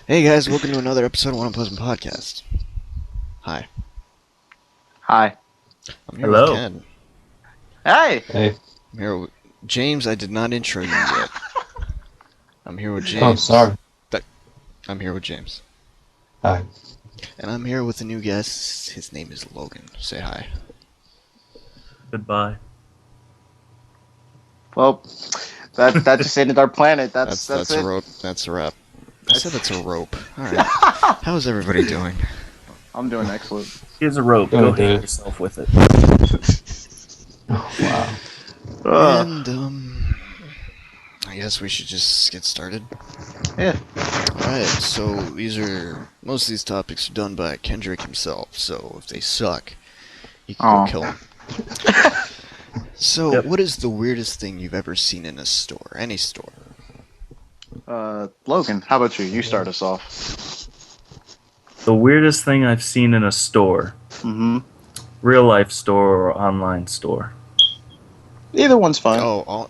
Hey guys, welcome to another episode of One Unpleasant Podcast. Hi, Hi. I'm here with Hello. Ken. Hey. Hey. I'm here with James. I did not intro you yet. I'm here with James. Oh, sorry. I'm here with James. Hi. And I'm here with a new guest. His name is Logan. Say hi. Goodbye. Well, that just ended our planet. That's a it. rope. That's a wrap. I said that's a rope. Alright. How's everybody doing? I'm doing excellent. Here's a rope. Go Go ahead. hang yourself with it. Wow. And, I guess we should just get started. Yeah. Alright, so most of these topics are done by Kendrick himself, so if they suck, you can go kill them. So, Yep. what is the weirdest thing you've ever seen in a store? Any store? Logan, how about you? You start us off. The weirdest thing I've seen in a store. Mm-hmm. Real life store or online store. Either one's fine. Oh,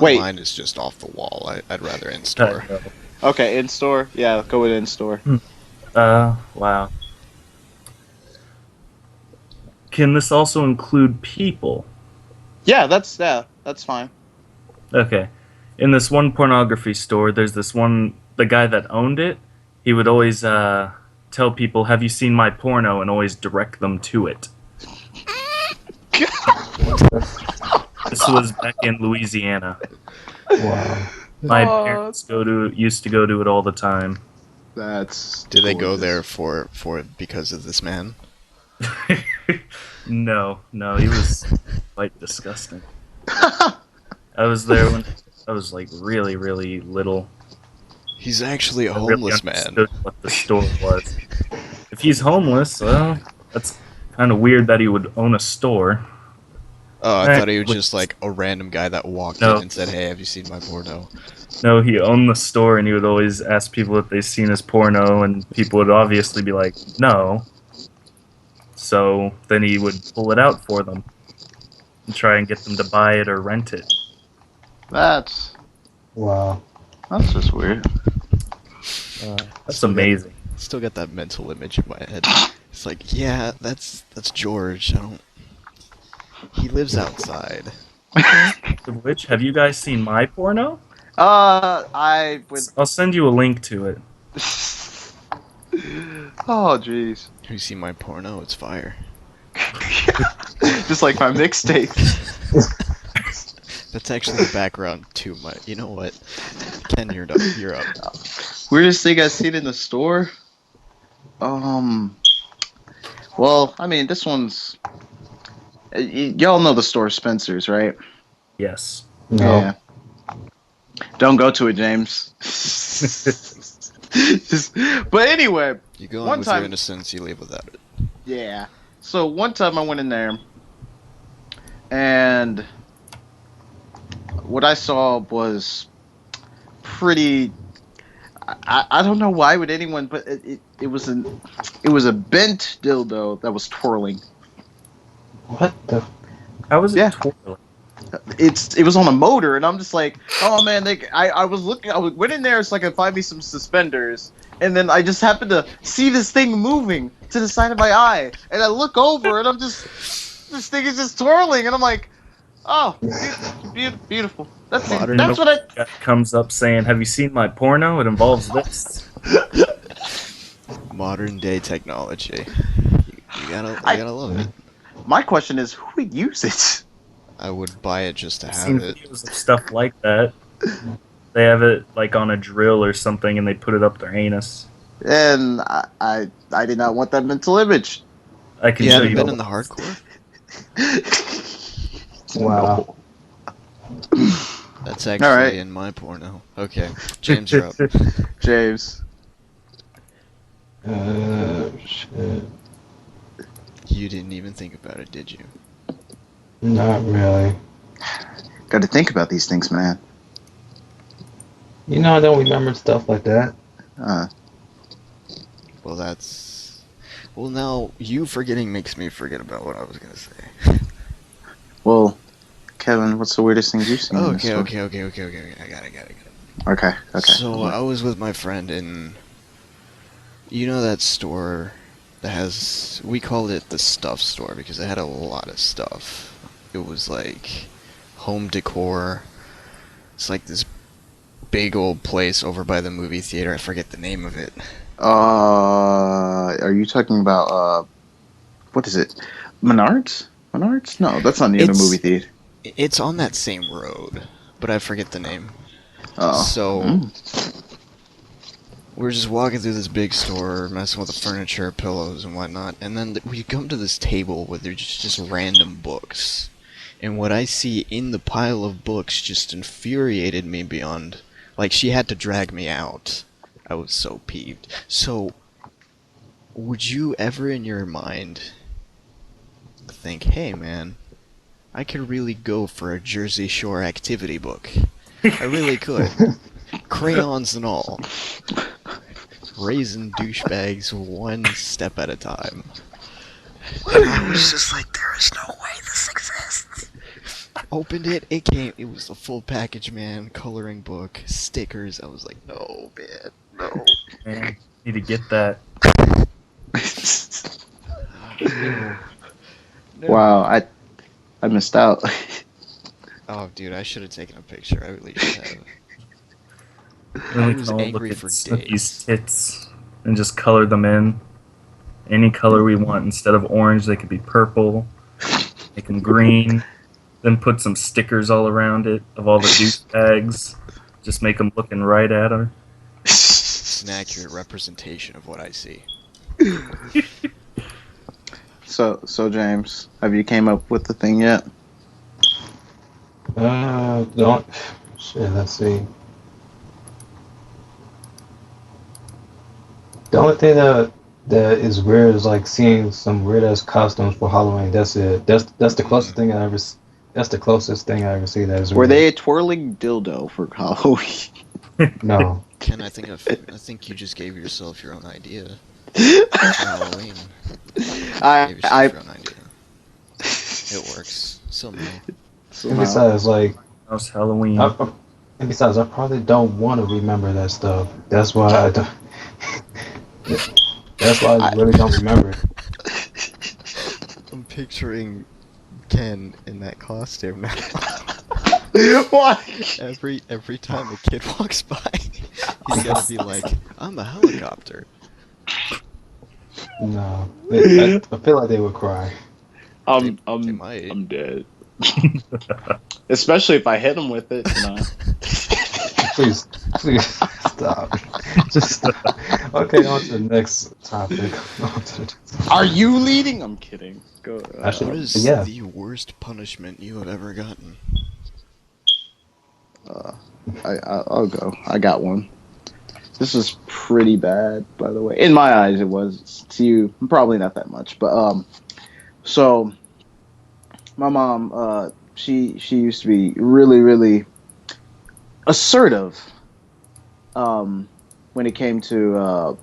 Wait. online is just off the wall. I'd rather in-store. Okay, in store. Yeah, go with in store. Wow. Can this also include people? Yeah, that's fine. Okay. In this one pornography store, there's the guy that owned it, he would always tell people, "Have you seen my porno?" and always direct them to it. This was back in Louisiana. Wow. My parents used to go to it all the time. That's. Did they go gorgeous. there for because of this man? No, he was quite disgusting. I was there when I was like really, really little. He's actually a I really homeless man. understood what the store was. If he's homeless, well, that's kind of weird that he would own a store. Oh, I thought he was Which- just like a random guy that walked No. in and said, "Hey, have you seen my porno?" No, he owned the store, and he would always ask people if they've seen his porno, and people would obviously be like, "No." So then he would pull it out for them and try and get them to buy it or rent it. That's Wow. just weird. That's amazing. Still got that mental image in my head. It's like, yeah, that's George. He lives outside. Of which, have you guys seen my porno? I would. I'll send you a link to it. Oh, jeez. Have you seen my porno? It's fire. Just like my mixtape. That's actually the background to my. You know what? Ken, you're up. You're up. Weirdest thing I've seen in the store? Well, I mean, this one's. Y'all know the store Spencer's, right? Yes. No. Yeah. Don't go to it, James. But anyway, You go One in with time- your innocence, you leave without it. yeah. So one time I went in there, and what I saw was pretty. I don't know why would anyone, but it was a bent dildo that was twirling. What the? How was it Yeah. twirling? It was on a motor, and I'm just like, oh man, I went in there so I could find me some suspenders, and then I just happened to see this thing moving to the side of my eye, and I look over, and this thing is just twirling, and I'm like, oh, beautiful. That's it. Modern- That's what I. Guy comes up saying, "Have you seen my porno? It involves this." Modern day technology. You gotta love it. My question is, who would use it? I would buy it just to I've have seen it. videos of stuff like that. They have it like on a drill or something, and they put it up their anus. And I did not want that mental image. I can You show haven't you. been in the hardcore? Wow. That's actually Alright. in my porno. Okay, James, you're up. James. Shit. You didn't even think about it, did you? Not really. Got to think about these things, man. You know, I don't remember stuff like that. Well, now you forgetting makes me forget about what I was gonna say. Well, Kevin, what's the weirdest thing you've seen? in the store? Okay. I got it. Okay. So I was with my friend in You know that store that has, we called it the stuff store because it had a lot of stuff. It was like home decor. It's like this big old place over by the movie theater. I forget the name of it. Are you talking about what is it? Menards? Menards? No, that's not near the movie It's theater. it's on that same road, but I forget the name. Oh, So we're just walking through this big store, messing with the furniture, pillows, and whatnot, and then we come to this table where there's just random books. And what I see in the pile of books just infuriated me beyond. Like, she had to drag me out. I was so peeved. So, would you ever in your mind think, hey man, I could really go for a Jersey Shore activity book? I really could. Crayons and all. Raising douchebags one step at a time. And I was just like, there is no way this exists. Opened it, it was a full package, man. Coloring book, stickers. I was like, no, man, no. Man, need to get that. wow, No. I missed out. Oh, dude, I should have taken a picture. I really should have. Then I we was can all look angry at for Snooki's days. tits and just color them in any color we want. Instead of orange, they could be purple. Make them green. Then put some stickers all around it of all the douchebags. Just make them looking right at her. It's an accurate representation of what I see. So James, have you came up with the thing yet? Don't. Shit, let's see. The only thing that is weird is like seeing some weird ass costumes for Halloween. That's it. That's the closest thing I ever. That's the closest thing I ever see that is Were weird. they a twirling dildo for Halloween? No. Ken, I think you just gave yourself your own idea for Halloween. Gave yourself I your own idea. It works somehow. And somehow. besides, like, House Halloween. and besides, I probably don't want to remember that stuff. That's why I don't. That's why I I, really don't remember it. I'm picturing Ken in that costume now. Why? Every time a kid walks by, he's gonna be like, "I'm a helicopter." No, I feel like they would cry. They might. I'm dead. Especially if I hit him with it. No. Please, please stop. Just stop. Okay, on to the next topic. On to the next Are you leading? I'm kidding. Go. Actually, What is yeah. the worst punishment you have ever gotten? I'll go. I got one. This is pretty bad, by the way. In my eyes, it was. To you, probably not that much. But so my mom, she used to be really, really assertive. When it came to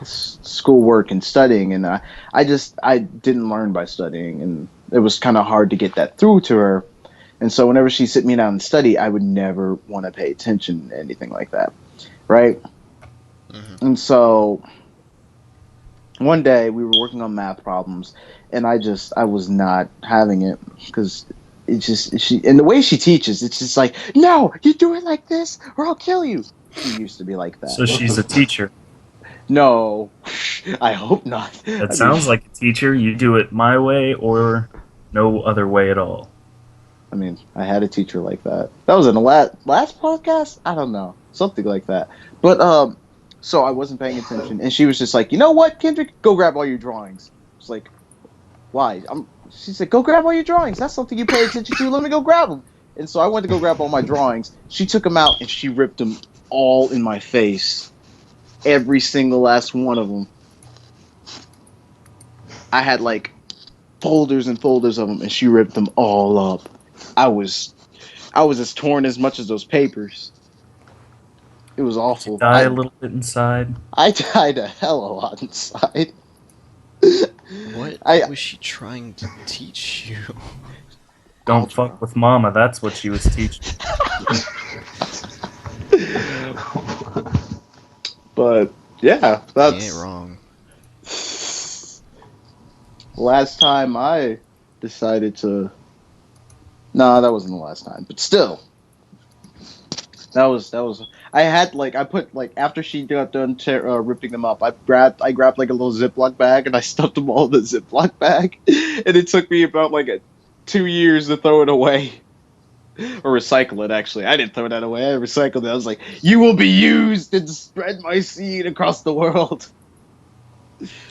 schoolwork and studying, and I didn't learn by studying, and it was kind of hard to get that through to her. And so whenever she sit me down and study, I would never want to pay attention to anything like that, right? Mm-hmm. And so one day we were working on math problems, and I was not having it because it's just she and the way she teaches, it's just like, no, you do it like this or I'll kill you. She used to be like that. So What she's a the? teacher. No, I hope not. That I mean, sounds like a teacher. You do it my way or no other way at all. I had a teacher like that. That was in the last podcast. I don't know, something like that. But so I wasn't paying attention, and she was just like, you know what, Kendrick, go grab all your drawings. It's like, why? She said, go grab all your drawings. That's something you pay attention to. Let me go grab them. And so I went to go grab all my drawings. She took them out and she ripped them all in my face. Every single last one of them. I had like folders and folders of them, and she ripped them all up. I was I was as torn as much as those papers. It was Did you awful. die a little bit inside? I died a hell of a lot inside. What I was she trying to teach you? Don't algebra. fuck with mama. That's what she was teaching. But Yeah, He ain't that's wrong. last time I decided to. No, that wasn't the last time, but still, that was. I had like I put like after she got done ripping them up, I grabbed like a little Ziploc bag and I stuffed them all in the Ziploc bag, and it took me about like 2 years to throw it away or recycle it. Actually, I didn't throw that away. I recycled it. I was like, "You will be used and spread my seed across the world."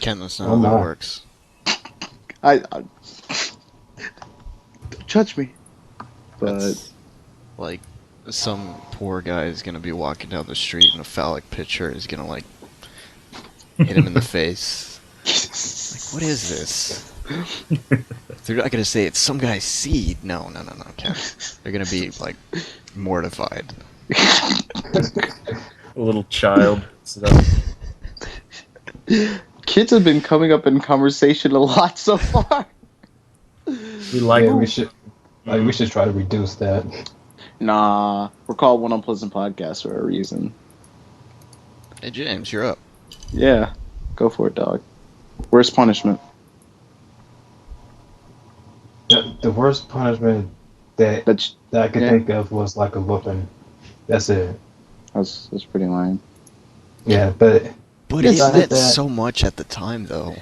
Ken, that's not Oh how that my. works. I don't judge me, but That's like some poor guy is gonna be walking down the street and a phallic picture is gonna like hit him in the face. Like, what is this? They're not gonna say it's some guy's seed. No, no, no, no, Ken. They're gonna be like mortified. A little child. So kids have been coming up in conversation a lot so far. we like. Yeah, we should like we Mhm. should try to reduce that. Nah, we're called One Unpleasant Podcast for a reason. Hey, James, you're up. Yeah, go for it, dog. Worst punishment. The worst punishment that That's that I could yeah, think of was like a whooping. That's it. that's pretty lame. Yeah, but But Yes, it besides meant that, so much at the time, though.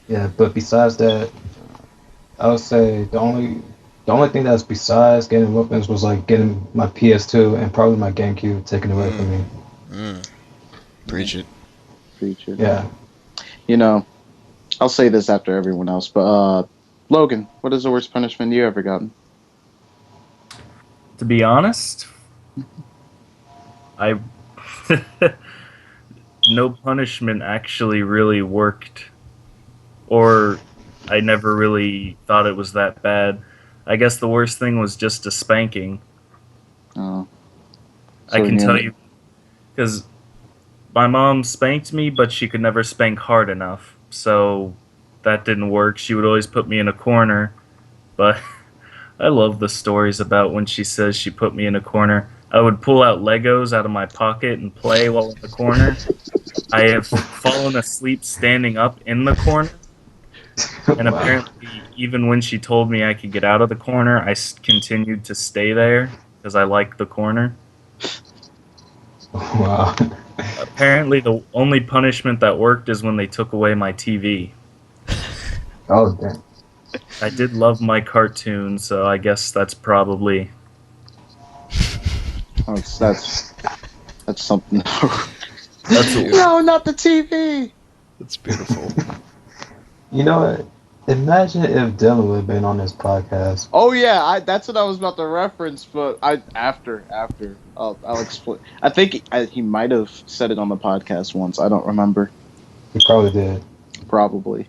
yeah, but besides that, I would say the only thing that's besides getting whoopings was like getting my PS2 and probably my GameCube taken away Mm, from me. mm. Yeah, Preach it. preacher. Yeah. You know, I'll say this after everyone else, but Logan, what is the worst punishment you ever gotten? To be honest, I no punishment actually really worked, or I never really thought it was that bad. I guess the worst thing was just a spanking. Oh, I so can tell you you because my mom spanked me, but she could never spank hard enough, so that didn't work. She would always put me in a corner, but I love the stories about when she says she put me in a corner. I would pull out Legos out of my pocket and play while in the corner. I have fallen asleep standing up in the corner, and Wow. apparently, even when she told me I could get out of the corner, continued to stay there because I like the corner. Wow. Apparently, the only punishment that worked is when they took away my TV. Oh damn. I did love my cartoons, so I guess that's probably. that's something. That's a, No, not the TV. That's beautiful. You know what? Imagine if Dylan would have been on this podcast. Oh yeah, that's what I was about to reference, but after I'll explain. I think he might have said it on the podcast once. I don't remember. He probably did. Probably.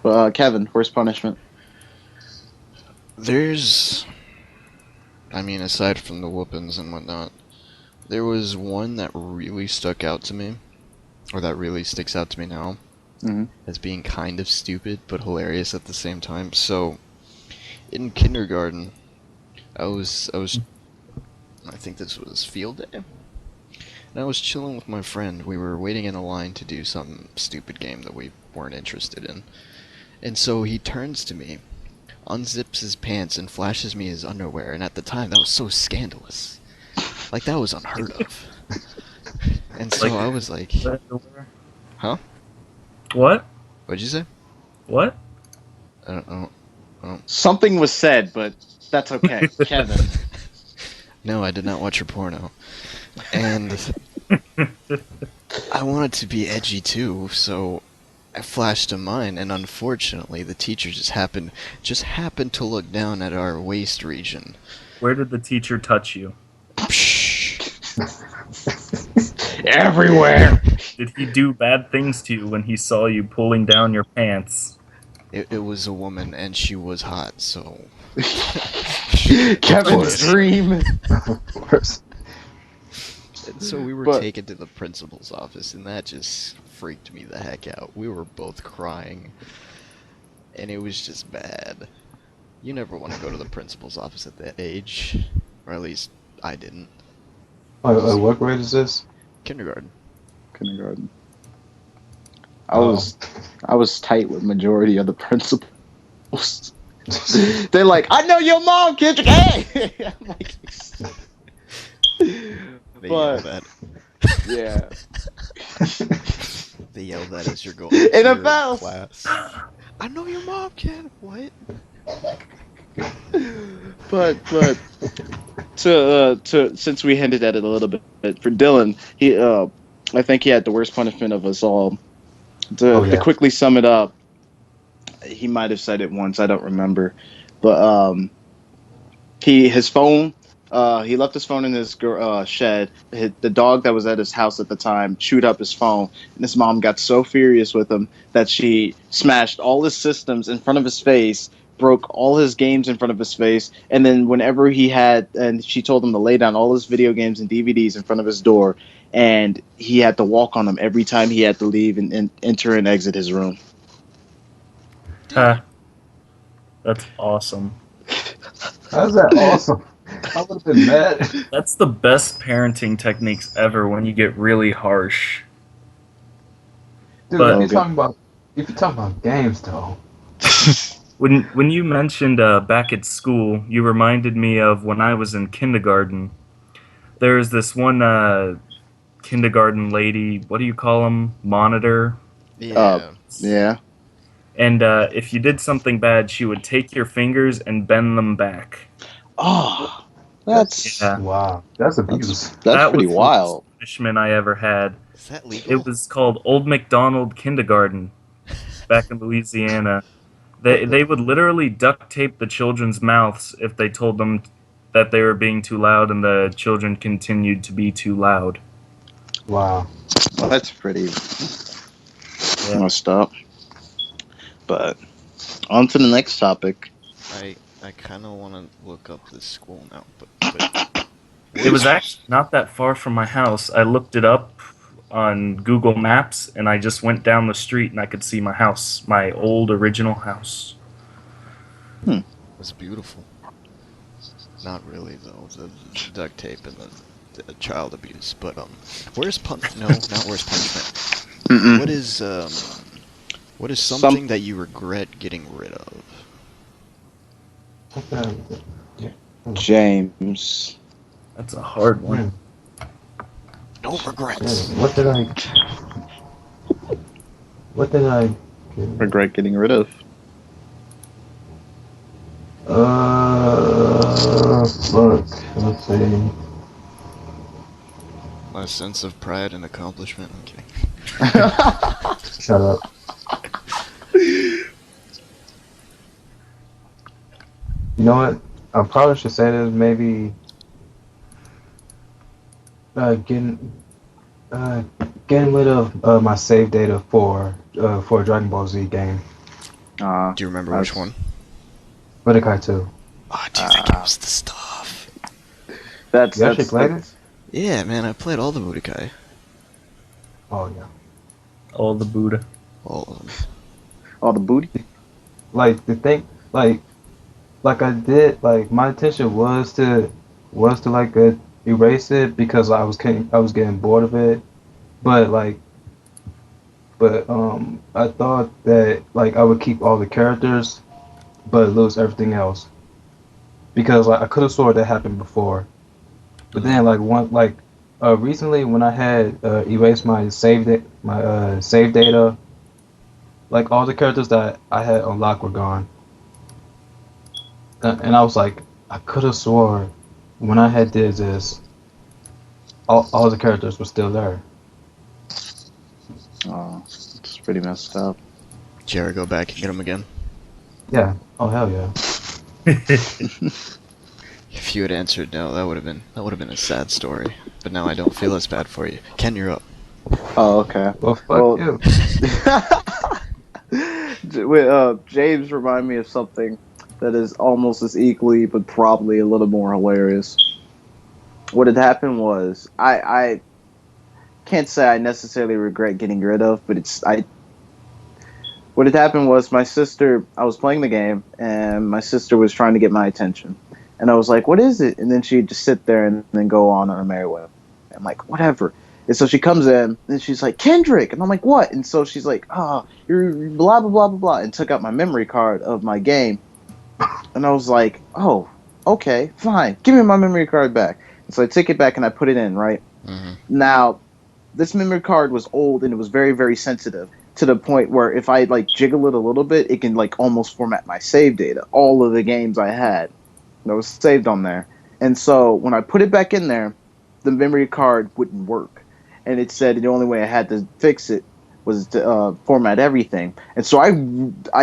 But Kevin, worst punishment. There's, I mean, aside from the whoopings and whatnot, there was one that really stuck out to me, or that really sticks out to me now, Hmm. as being kind of stupid but hilarious at the same time. So, in kindergarten, I think this was field day, and I was chilling with my friend. We were waiting in a line to do some stupid game that we weren't interested in, and so he turns to me, unzips his pants, and flashes me his underwear. And at the time, that was so scandalous. Like, that was unheard of. And so Like- I was like, huh? What? What'd you say? What? I don't know. Something was said, but that's okay, Kevin. No, I did not watch your porno. And I wanted to be edgy too, so I flashed him mine, and unfortunately the teacher just happened to look down at our waist region. Where did the teacher touch you? Psh. Everywhere. Did he do bad things to you when he saw you pulling down your pants? It was a woman, and she was hot, so Kevin's dream. Of course. And so we were But- taken to the principal's office, and that just freaked me the heck out. We were both crying, and it was just bad. You never want to go to the principal's office at that age, or at least I didn't. What grade is this? Kindergarten. kindergarten. I Oh. was tight with majority of the principals. They're like, I know your mom, Kendrick. Hey, I'm like, They yell but that. yeah. They yell that as you're going into In a your house. class. I know your mom, kid. What? But to since we hinted at it a little bit for Dylan, I think he had the worst punishment of us all. Oh To yeah. quickly sum it up, he might have said it once, I don't remember, but his phone. He left his phone in his shed. The dog that was at his house at the time chewed up his phone, and his mom got so furious with him that she smashed all his systems in front of his face, broke all his games in front of his face, and then whenever and she told him to lay down all his video games and DVDs in front of his door, and he had to walk on them every time he had to leave and enter and exit his room. Ha, that's awesome. How's that awesome? I would have been mad. That's the best parenting techniques ever when you get really harsh. Dude, But if you're talking about games though. when you mentioned back at school, you reminded me of when I was in kindergarten. There was this one kindergarten lady. What do you call them? Monitor. Yeah. Yeah. And if you did something bad, she would take your fingers and bend them back. Oh, that's Yeah, Wow. That's that's abuse. that's that pretty was the worst wild. punishment I ever had. Is that It legal? was called Old McDonald Kindergarten back in Louisiana. What They the would literally duct tape the children's mouths if they told them that they were being too loud, and the children continued to be too loud. wow. Well, that's pretty Yeah. messed up. But on to the next topic. I kind of want to look up this school now, but It was actually not that far from my house. I looked it up on Google Maps, and I just went down the street and I could see my house, my old original house. It was beautiful. Not really though. The duct tape and the child abuse, but where's no, not where's punishment. Mm-mm. What is something that you regret getting rid of? What the- yeah. James. That's a hard one. No Yeah, regrets. what did I Regret getting rid of. fuck. Let's see. My sense of pride and accomplishment. I'm kidding. Shut up. You know what? I probably should say this. Maybe getting getting rid of my save data for a Dragon Ball Z game. uh, Do you remember which one? Budokai 2. Oh, do you think it was the stuff? that's You actually played it? Yeah, man, I played all the Budokai. Oh yeah. Oh, the Buddha. All of them. all the booty. Like the thing, like I did. Like my intention was to like erase it because I was getting bored of it. But I thought that like I would keep all the characters, but lose everything else because like I could have swore that happened before. But then recently when I had erased my save data, like all the characters that I had unlocked were gone, and I was like, I could have swore when I had did this, all the characters were still there. Oh, it's pretty messed up. Did you ever go back and get them again? Yeah. Oh hell yeah. If you had answered no, that would have been a sad story. But now I don't feel as bad for you. Ken, you're up. Oh, okay. Well, fuck Well, you. James remind me of something that is almost as equally, but probably a little more hilarious. What had happened was I can't say I necessarily regret getting rid of, but it's I. What had happened was my sister. I was playing the game, and my sister was trying to get my attention, and I was like, "What is it?" And then she'd just sit there and then go on her merry way. I'm like, "Whatever." And so she comes in and she's like, Kendrick. And I'm like, what? And so she's like, oh, you're blah, blah, blah, blah, blah. And took out my memory card of my game. And I was like, oh, okay, fine. Give me my memory card back. And so I take it back and I put it in, right? Mm-hmm. Now, this memory card was old and it was very, very sensitive to the point where if I like jiggle it a little bit, it can like almost format my save data. All of the games I had that was saved on there. And so when I put it back in there, the memory card wouldn't work. And it said the only way I had to fix it was to format everything. And so I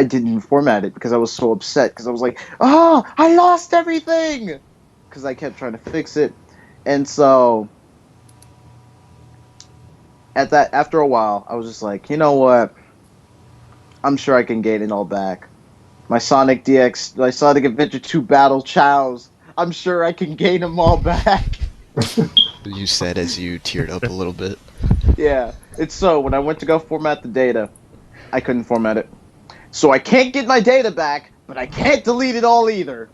didn't format it because I was so upset because I was like, oh, I lost everything because I kept trying to fix it. And so after a while, I was just like, you know what? I'm sure I can gain it all back. My Sonic Adventure 2 Battle Chows. I'm sure I can gain them all back. You said as you teared up a little bit. Yeah. It's so when I went to go format the data, I couldn't format it. So I can't get my data back, but I can't delete it all either.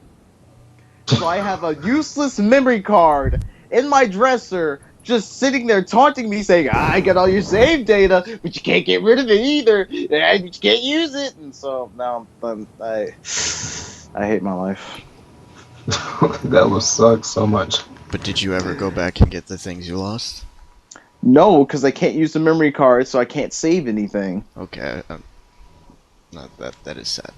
So I have a useless memory card in my dresser just sitting there taunting me saying, I got all your save data, but you can't get rid of it either. And you can't use it. And so now I hate my life. That would suck so much. But did you ever go back and get the things you lost? No, because I can't use the memory card, so I can't save anything. Okay. Not that is sad.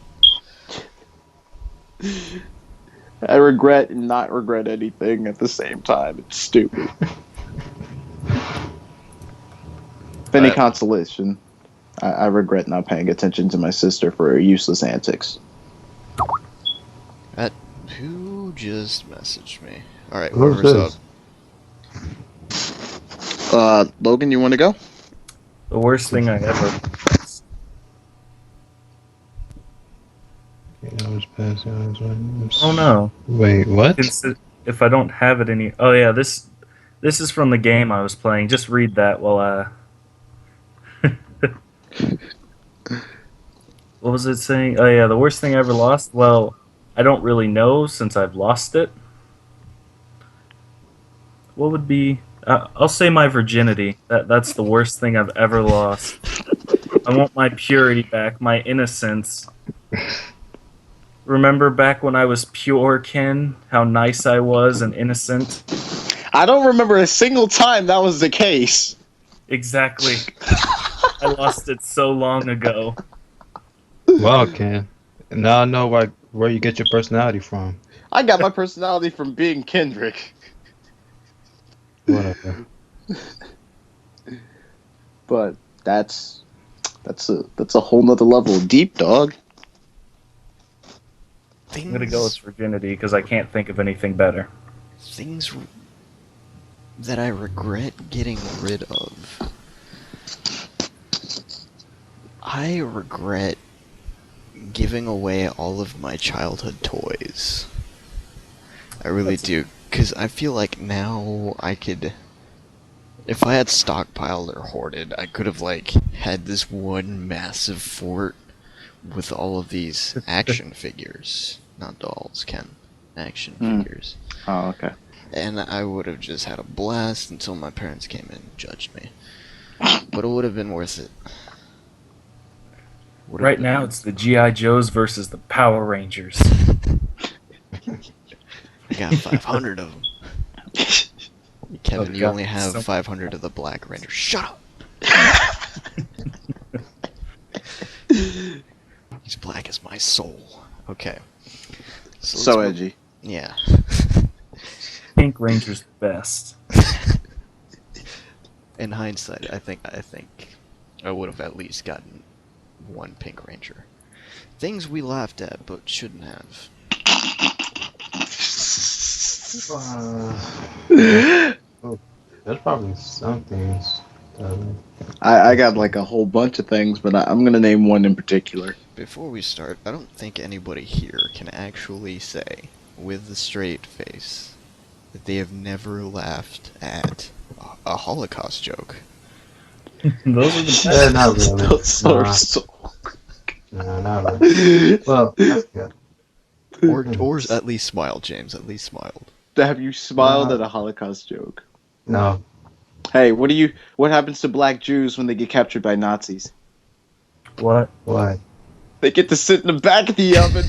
I regret and not regret anything at the same time. It's stupid. If any consolation, I regret not paying attention to my sister for her useless antics. Who just messaged me? Alright, Who's whoever's this? up. Logan, you want to go? The worst thing I ever. Oh no! Wait, what? If I don't have it any. Oh yeah, this is from the game I was playing. Just read that while What was it saying? Oh yeah, the worst thing I ever lost. Well, I don't really know since I've lost it. What would be? I'll say my virginity. That's the worst thing I've ever lost. I want my purity back, my innocence. Remember back when I was pure, Ken? How nice I was and innocent? I don't remember a single time that was the case. Exactly. I lost it so long ago. Wow, Ken. Now I know where you get your personality from. I got my personality from being Kendrick. Whatever. But that's a whole nother level of deep, dog. I'm gonna go with virginity because I can't think of anything better. Things that I regret getting rid of. I regret giving away all of my childhood toys. I really do, because I feel like now I could, if I had stockpiled or hoarded, I could have like had this one massive fort with all of these action figures. Not dolls, Ken. Action figures. Oh, okay. And I would have just had a blast until my parents came in and judged me. But it would have been worth it. Right now, it's the G.I. Joes versus the Power Rangers. I got 500 of them. Kevin, Oh, you God, only have so- 500 of the Black Rangers. Shut up! He's black as my soul. Okay. So let's edgy. Yeah. Pink Ranger's best. In hindsight, I think I would have at least gotten one Pink Ranger. Things we laughed at but shouldn't have. There's probably some things. I got like a whole bunch of things, but I'm gonna name one in particular. Before we start, I don't think anybody here can actually say, with a straight face, that they have never laughed at a Holocaust joke. Those are the best. Yeah, not really. Those are so- No, not really. Well, that's good. Or at least smiled, James. At least smiled. Have you smiled at a Holocaust joke? No. Hey, what happens to black Jews when they get captured by Nazis? What? What? They get to sit in the back of the oven.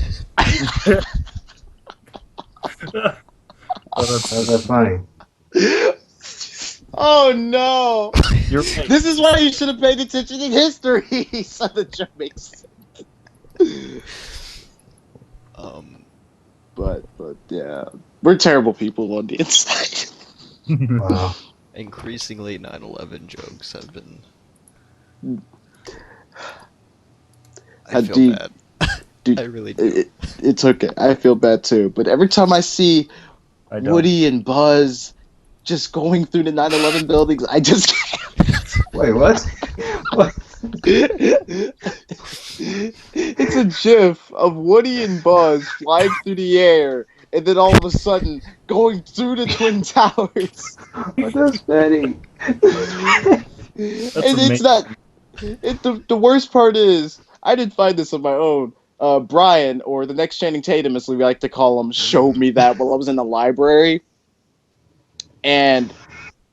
Oh, that's How's that funny? Oh no! You're right. This is why you should have paid attention in history. So the joke makes sense. But yeah, we're terrible people on the inside. Wow. Increasingly, 9/11 jokes have been. I feel Dude, bad. dude, I really do. it's okay. I feel bad too. But every time I see I don't. Woody and Buzz just going through the 9/11 buildings, I just Wait, what? What? it's a gif of Woody and Buzz flying through the air and then all of a sudden going through the Twin Towers. What that's funny? And it's amazing. not the worst part is I didn't find this on my own. Brian, or the next Channing Tatum, as we like to call him, showed me that while I was in the library, and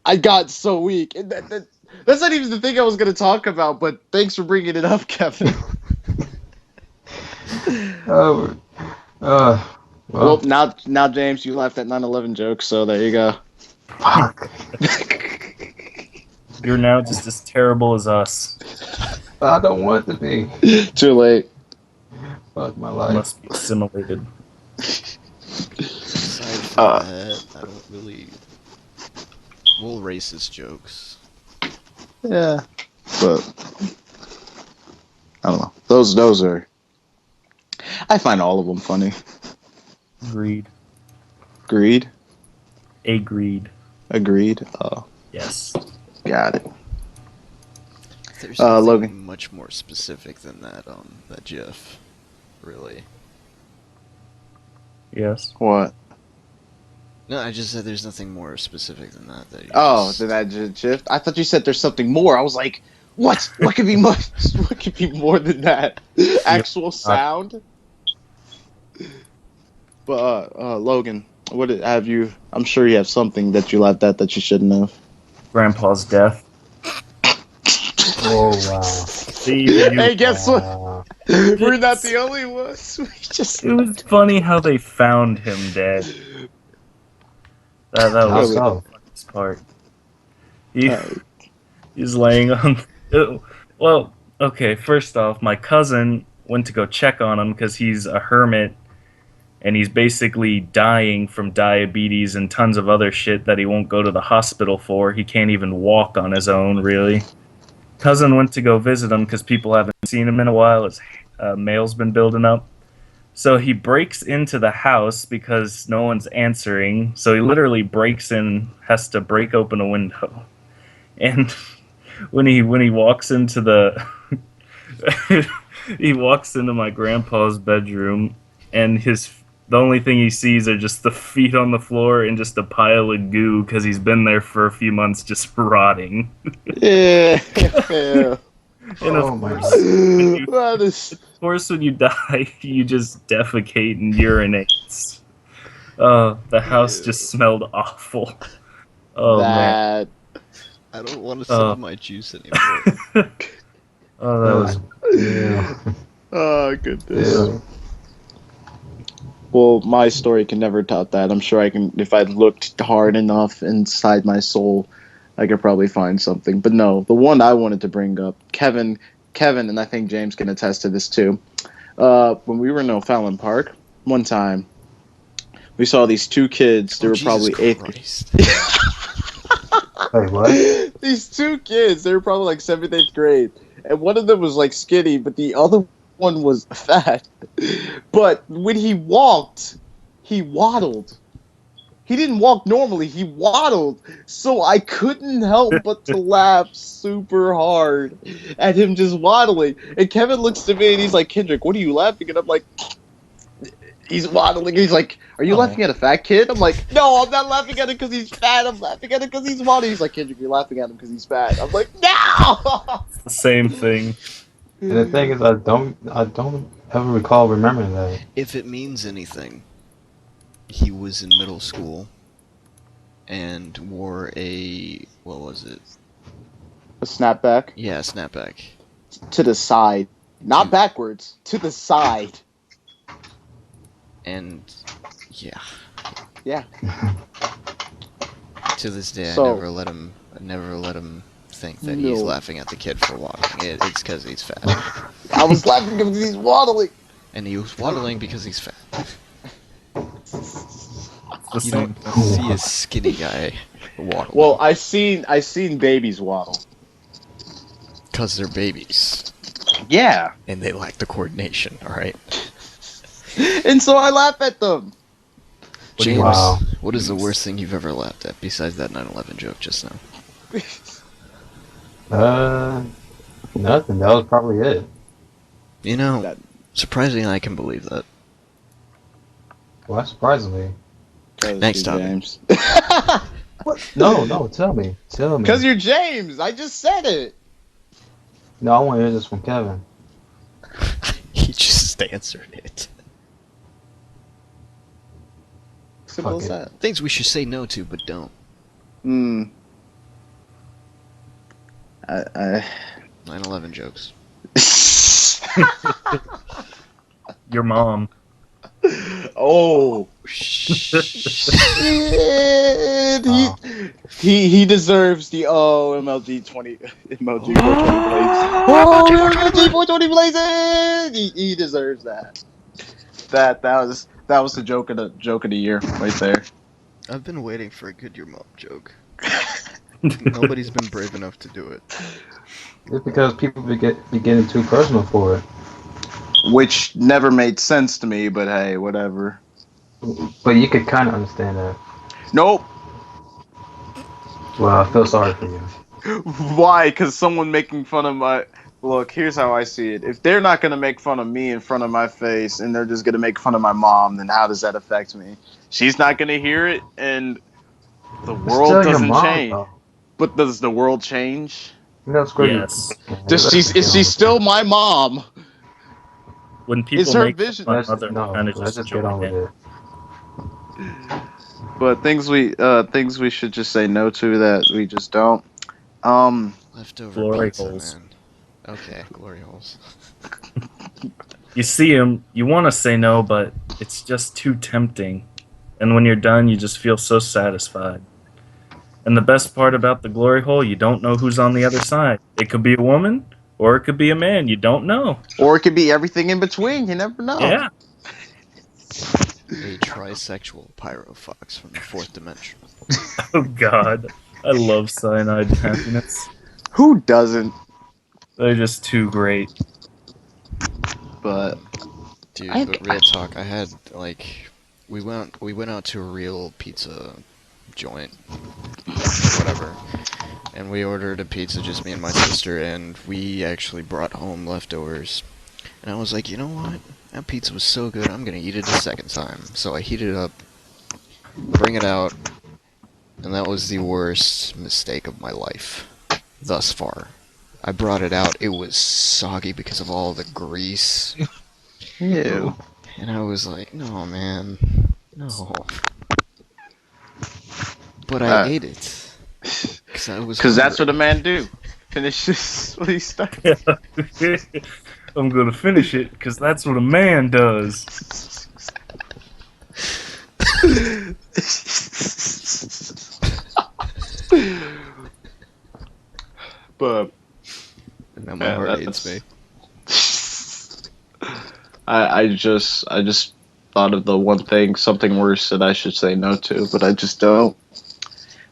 I got so weak. And that's not even the thing I was going to talk about. But thanks for bringing it up, Kevin. Oh, Well, well, now, James, you laughed at 9/11 jokes, so there you go. fuck. You're now just as terrible as us. I don't want to be. Too late. Fuck my You life. must be assimilated. Aside from that, I don't really. Well, racist jokes. Yeah, but I don't know. Those are. I find all of them funny. Agreed. Agreed. Agreed. Oh, Yes. got it. There's nothing Logan. much more specific than that GIF, really. Yes. What? No, I just said there's nothing more specific than that. That you Oh, just... did that shift? I thought you said there's something more. I was like, what? What could be more? What could be more than that? Actual sound. But Logan, what have you? I'm sure you have something that you laughed at that you shouldn't have. Grandpa's death. Oh wow. See, you. Hey, guess what? Wow. We're not the only ones. We just. It was funny how they found him dead. That How was the so? funniest part. He's laying on. Well, okay. First off, my cousin went to go check on him because he's a hermit, and he's basically dying from diabetes and tons of other shit that he won't go to the hospital for. He can't even walk on his own, really. Cousin went to go visit him because people haven't seen him in a while. His mail's been building up. So he breaks into the house because no one's answering. So he literally breaks in, has to break open a window. And when he walks into the he walks into my grandpa's bedroom, and the only thing he sees are just the feet on the floor and just a pile of goo because he's been there for a few months just rotting. Yeah. Yeah. And Oh my course, god. That is. of course, when you die, you just defecate and urinate. The house Ew. just smelled awful. Oh man. That. I don't want to sip my juice anymore. Oh, that was. Yeah. Oh goodness. Yeah. Well, my story can never top that. I'm sure I can, if I looked hard enough inside my soul, I could probably find something. But no, the one I wanted to bring up, Kevin, and I think James can attest to this too. When we were in O'Fallon Park, one time, we saw these two kids. They were Jesus probably eighth. Christ. Wait, what? These two kids, they were probably like 7th, 8th grade, and one of them was like skinny, but the other one was fat. But when he walked, he waddled. He didn't walk normally, he waddled. So I couldn't help but to laugh super hard at him just waddling. And Kevin looks to me and he's like, Kendrick, what are you laughing at? I'm like, he's waddling. He's like, are you laughing at a fat kid? I'm like, no, I'm not laughing at him because he's fat. I'm laughing at him because he's waddling. He's like, Kendrick, you're laughing at him because he's fat. I'm like, no! The same thing. And the thing is, I don't ever recall remembering that. If it means anything, he was in middle school. and wore a, what was it? A snapback Yeah, snapback. to the side, not To- backwards, to the side. And yeah, Yeah. to this day, I So never let him think that he's no, laughing at the kid for waddling. It's because he's fat, I was laughing because he's waddling. and he was waddling because he's fat. It's the You same don't thing. see a skinny guy waddling. Well, I seen babies waddle. Because they're babies, Yeah. and they lack the coordination. All right, And so I laugh at them. James. Wow. What is the worst thing you've ever laughed at besides that 9/11 joke just now? Nothing. That was probably it. You know, That- surprisingly, I can believe that. Well, surprisingly. Next topic. James. No, tell me. Because you're James. I just said it. No, I want to hear this from Kevin. He just answered it. Simple Fuck as it. that. Things we should say no to, but don't. Hmm. 9/11 jokes. Your mom. Oh. Shh. Shit. Wow. He deserves the MLG 20 MLG 420 blazes. Oh, MLG 420 blazes. He deserves that. That was the joke of the year right there. I've been waiting for a good your mom joke. Nobody's been brave enough to do it. It's because people be getting too personal for it. Which never made sense to me, but hey, whatever. But you could kind of understand that. Nope. Well, I feel sorry for you. Why? Because someone making fun of my. Look, here's how I see it. If they're not going to make fun of me in front of my face and they're just going to make fun of my mom, then how does that affect me? She's not going to hear it, and the It's world still your doesn't mom, change. though. But does the world change? You know, it's great. Yes. Is she still my mom? When people It's her make vision. fun Let's, of others, no, kind of let's just just get on join with in. it. But things we should just say no to that we just don't. Leftover Glory pizza, holes. man. Okay, glory holes. You see them, you want to say no, but it's just too tempting. And when you're done, you just feel so satisfied. And the best part about the glory hole, you don't know who's on the other side. It could be a woman, or it could be a man. You don't know. Or it could be everything in between. You never know. Yeah. A trisexual pyrofox from the fourth dimension. Oh, God. I love cyanide happiness. Who doesn't? They're just too great. But Dude, I- but real talk, I had like we went out to a real pizza joint, whatever, and we ordered a pizza, just me and my sister, and we actually brought home leftovers. And I was like, you know what? That pizza was so good, I'm gonna eat it a second time. So I heated it up, bring it out, and that was the worst mistake of my life thus far. I brought it out, it was soggy because of all the grease. ew. And I was like, no, man. No. But I ate it. Because that's what a man do. Finishes what he starts. I'm going to finish it, because that's what a man does. But And now my Yeah, heart that's- hates me. I just thought of the one thing, something worse that I should say no to, but I just don't.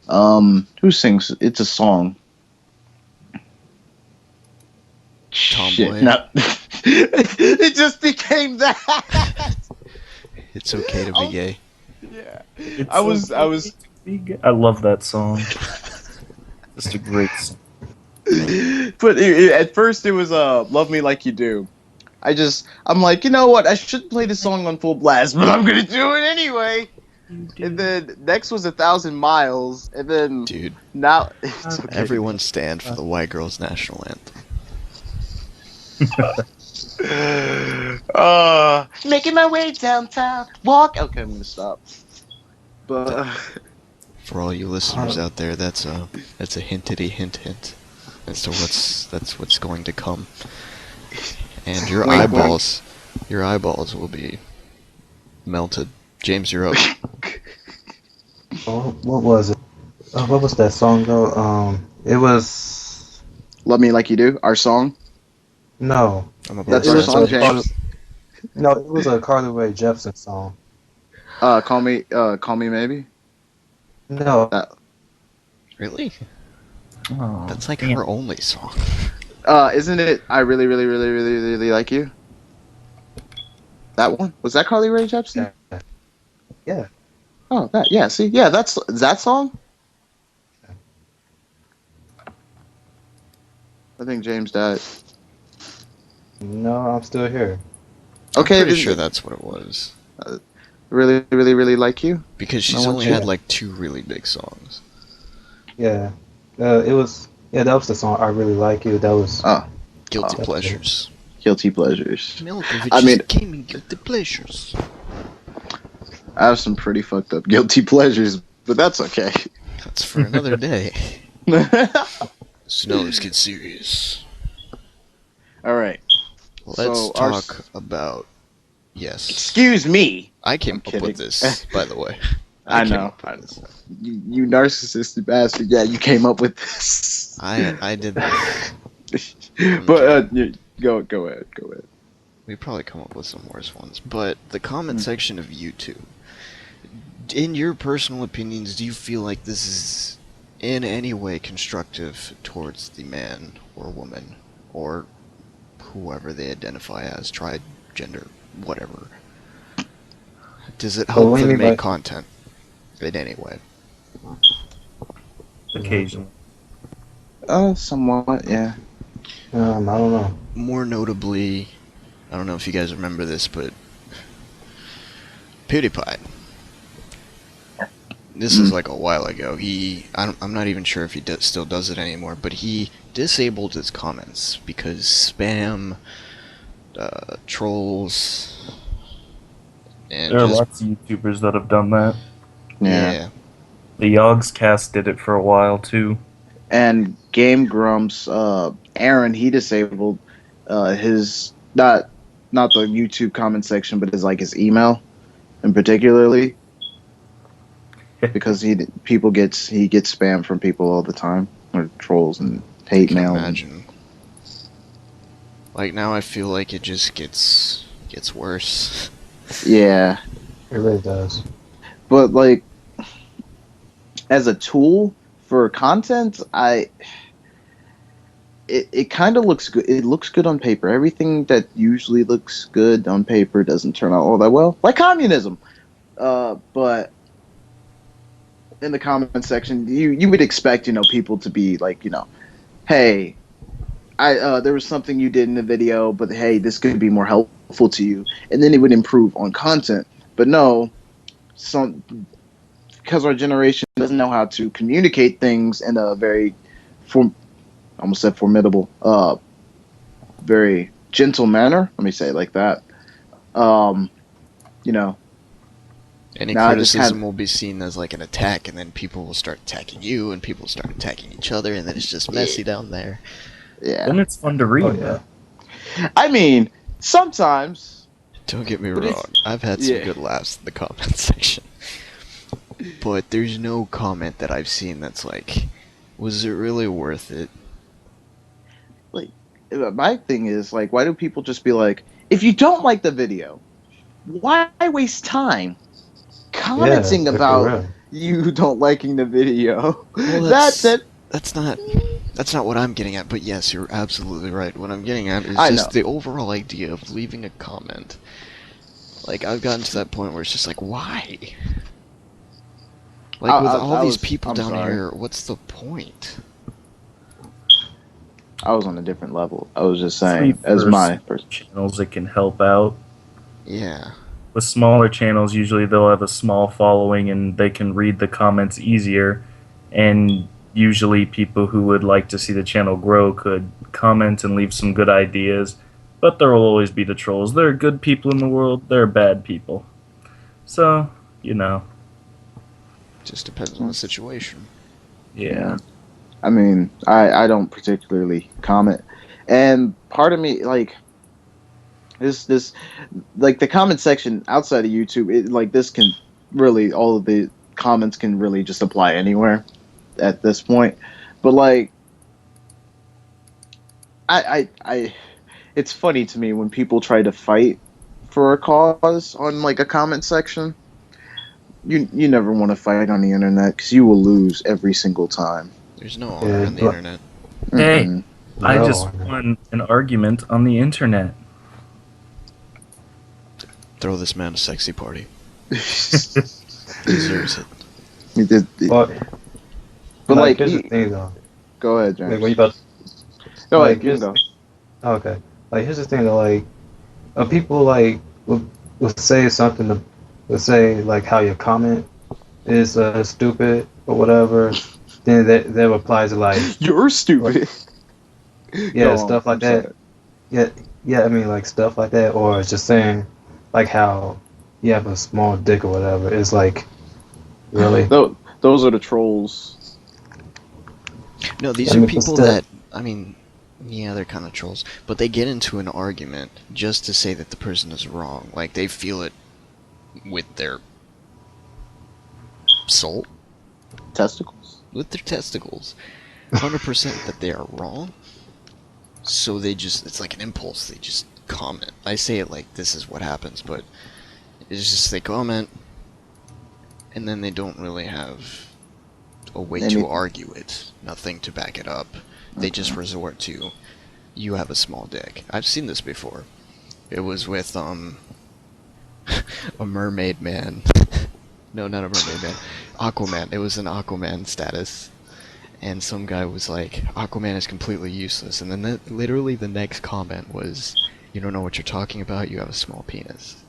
Who sings? It's a song. Tomboy. Shit, no. It just became that. It's okay to be gay. Yeah. It's I was- I love that song. Just a great song. But at first it was "Love Me Like You Do." I'm like, you know what? I should play this song on full blast, but I'm gonna do it anyway. And then next was 1,000 Miles, and then Dude, now it's okay. everyone stand for the white girl's national anthem. Making my way downtown, walk. Okay, I'm gonna stop. But For all you listeners out there, that's a hintity hint as to what's going to come. And your Wink, wink. eyeballs will be melted. James, you're up. Oh, what was it? What was that song though? It was Love Me Like You Do, our song. no. I'm about That's to It our was say song, a something. James. no. It was a Carly Rae Jepsen song. Call me maybe. No, That Really? Oh, That's like damn. her only song. isn't it? I really, really, really, really, really like you. That one was that Carly Rae Jepsen? yeah, yeah. Oh, that yeah. See, yeah, that's that song. I think James died. No, I'm still here. I'm Okay, pretty this sure that's what it was. really, really, really like you. Because And I she's want only you. had like 2 really big songs. Yeah, it was. Yeah, that was the song. I really like you. That was. Oh, Guilty oh, That was it. pleasures. guilty pleasures. I Milkovich mean, came in guilty pleasures. I have some pretty fucked up guilty pleasures, but that's okay. That's for another day. All So now let's get serious. right. Let's So talk about. Yes. excuse me. I came I'm up kidding. with this, by the way. I came know. up with this. You narcissistic bastard. Yeah, you came up with this. I did this. But go ahead. We probably come up with some worse ones. But the comment section of YouTube. In your personal opinions, do you feel like this is in any way constructive towards the man or woman or whoever they identify as, gender, whatever? Does it So help what do you them mean make by- content in any way? Occasionally. Somewhat, yeah. I don't know. More notably, I don't know if you guys remember this, but PewDiePie. This is like a while ago. I'm not even sure if he still does it anymore, but he disabled his comments because spam, trolls, and There are just lots of YouTubers that have done that. Yeah. The Yogscast did it for a while too. And Game Grumps, Aaron, he disabled his not the YouTube comment section, but his email, and particularly because he gets spam from people all the time, or trolls and I hate can mail. imagine. Like now, I feel like it just gets worse. Yeah, It really does. but like as a tool for content, it kind of looks good. It looks good on paper. Everything that usually looks good on paper doesn't turn out all that well, like communism. But in the comment section, you would expect people to be like hey, there was something you did in the video, but hey, this could be more helpful to you, and then it would improve on content. But no, because our generation doesn't know how to communicate things in a very almost said formidable, very gentle manner. Let me say it like that. Um, you know, Any Now I just criticism had- will be seen as like an attack, and then people will start attacking you, and people start attacking each other, and then it's just messy down there. yeah. Then it's fun to read. Oh yeah. I mean, sometimes. Don't get me But wrong, it's- I've had some yeah. good laughs in the comment section. But there's no comment that I've seen that's like, was it really worth it? My thing is like, why do people just be like, if you don't like the video, why waste time commenting Yeah, for about real. you don't liking the video? Well, that that's not what I'm getting at. But yes, you're absolutely right. What I'm getting at is I just know. the overall idea of leaving a comment. Like I've gotten to that point where it's just like, why? Like with all these people I'm down sorry. here, what's the point? I was on a different level. I was just Especially saying, as for my person. channels, it can help out. Yeah. With smaller channels, usually they'll have a small following and they can read the comments easier. And usually people who would like to see the channel grow could comment and leave some good ideas. But there will always be the trolls. There are good people in the world, there are bad people. So, Just depends on the situation. Yeah. I mean, I don't particularly comment, and part of me like this like the comment section outside of YouTube, like this can really all of the comments can really just apply anywhere at this point. But like I it's funny to me when people try to fight for a cause on like a comment section. You never want to fight on the internet because you will lose every single time. There's no honor Yeah, on the internet. Hey, Mm-mm. I no. just won an argument on the internet. Throw this man a sexy party. It He deserves it. But but like, like, here's the thing though. go ahead, Like, when you James. about Go like, ahead, you can go. okay. Like, here's the thing though. Like, people like will say something to, will say like how your comment is stupid or whatever. Then that replies to like, You're like stupid. yeah, Go on. stuff like I'm that. sorry. Yeah, yeah. I mean, like stuff like that, or it's just saying like how you have a small dick or whatever. It's like, really. Those are the trolls. No, these I are mean, but people still, that, I mean, yeah, they're kind of trolls, but they get into an argument just to say that the person is wrong. Like, they feel it with their soul, Testicles. with their testicles, 100% that they are wrong. So they just, it's like an impulse, they just comment. I say it like this is what happens, but it's just they comment, and then they don't really have a way Any- to argue it, nothing to back it up. They just resort to, you have a small dick. I've seen this before. It was with, a mermaid man. No, not a mermaid man. Aquaman. It was an Aquaman status. And some guy was like, Aquaman is completely useless. And then literally the next comment was, you don't know what you're talking about, you have a small penis.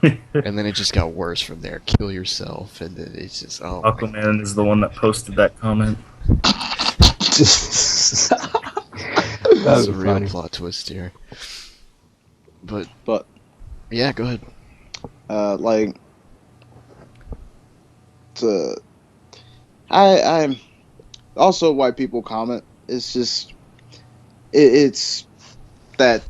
And then it just got worse from there. Kill yourself. And then it's just, oh my god. Aquaman is the one that posted that comment. There's that's a real funny. plot twist here. But, But yeah, go ahead. like, to, I'm also why people comment. It's just it's that